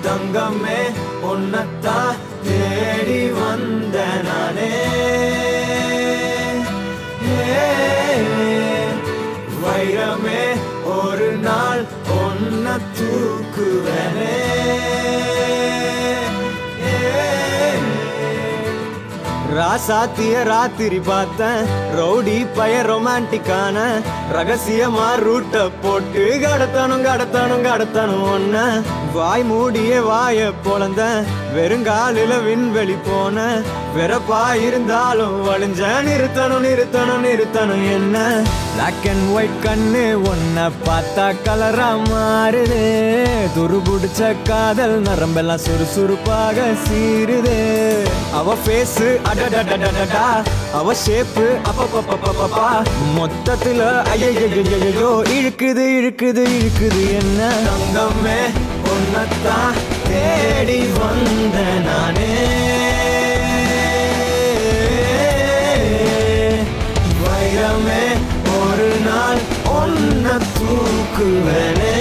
தங்கமே உன்னத்தான் தேடி வந்த நானே வைரமே ஒரு நாள் ஒன்ன தூக்குவனே ராசாத்திய ராத்திரி பார்த்தேன் ரவுடி பய ரொமான்டிக்கான ரகசியமா ரூட்ட போட்டு கடத்தணும் ஒன்ன வாய் மூடிய வாய பொழந்த வெறுங்காலில விண்வெளி போன வெறப்பா இருந்தாலும் வழிஞ்ச நிறுத்தணும் என்ன பிளாக் அண்ட் ஒயிட் கண்ணு ஒன்ன பார்த்தா கலரா மாறுது துருபுடிச்ச காதல் நரம்பெல்லாம் சுறுசுறுப்பாக சீருது அவ ஃபேஸ் அடடடடடடா அவ ஷேப்பு அப்பப்பப்பப்பப்பா மொத்தத்துல ஐயோ இழுக்குது என்ன தங்கமே உன்னத்தான் தேடி வந்த நானே வைரமே ஒரு நாள் ஒன்ன தூக்குவனே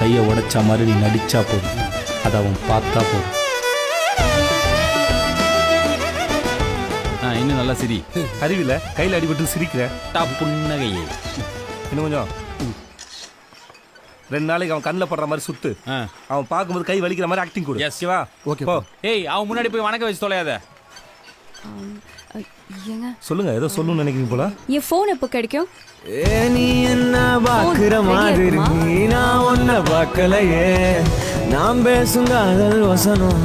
கையை உடைச்சா மாதிரி நீ நடிச்சா போதும், அதை அவன் பார்த்தா போதும். இன்னும் நல்லா சிரி. அறிவில்லை கையில் அடிபட்டு சிரிக்கிற புன்னகையே. இன்னும் கொஞ்சம் 2 நாளைக்கு அவன் கண்ணில் படுற மாதிரி சுத்து. அவன் பார்க்கும்போது கை வலிக்கிற மாதிரி ஆக்டிங் கொடு. ஓகேவா? ஓகே. ஏய், அவன் முன்னாடி போய் வணக்கம் வச்சு தொலையாத. சொல்லுங்க, ஏதோ சொல்லணும்னு நினைக்கிறீங்க போல. என் போன் எப்போ கிடைக்கும்? நீ என்ன பாக்குற மாதிரி நான் ஒன்ன பார்க்கலையே, நான் பேசும் காதல் வசனம்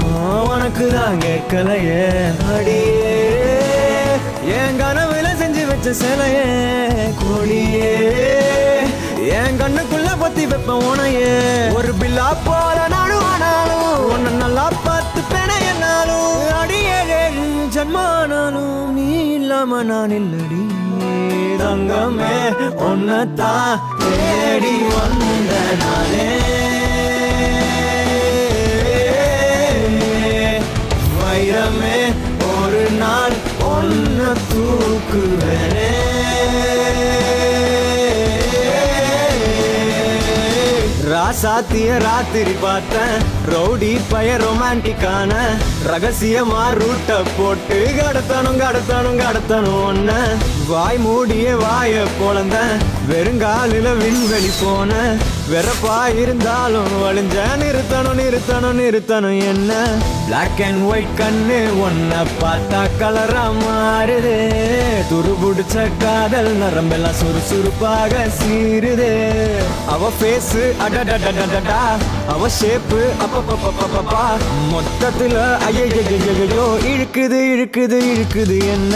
உனக்கு தான் கேட்கலையே. அடியே என் கனவுல செஞ்சு வச்ச சிலையே கொடியே, என் கண்ணுக்குள்ள பத்தி வைப்ப உனையே. ஒரு பில்லா போல நானும் ஆனாலும் உன்னை நல்லா பார்த்து பெண என்னாலும் அடியே ஜன்மானாலும் நீ இல்லாம நான் இல்லடி. தங்கமே உன்னத்தான் தேடி வந்த நானே வைரமே ஒரு நாள் ஒன்ன தூக்குவனே. ராசாத்திய ராத்திரி பார்த்தேன் ரவுடி பய ரொமான்டிக்கான ரகசியமா ரூட்ட போட்டு கடத்தணும் ஒன்ன வாய் மூடிய வாய பொழந்த வெறுங்காலில விண்வெளி போன வெறப்பா இருந்தாலும் வழிஞ்ச நிறுத்தணும் என்ன பிளாக் அண்ட் ஒயிட் கண்ணு ஒன்ன பார்த்தா கலரா மாறுது துருபுடிச்ச காதல் நரம்பெல்லாம் சுறுசுறுப்பாக சீருது அவ ஃபேஸ் அடடடடடா அவ ஷேப்பு அப்பப்பப்பப்பப்பா மொத்தத்துல ஐயோ இழுக்குது என்ன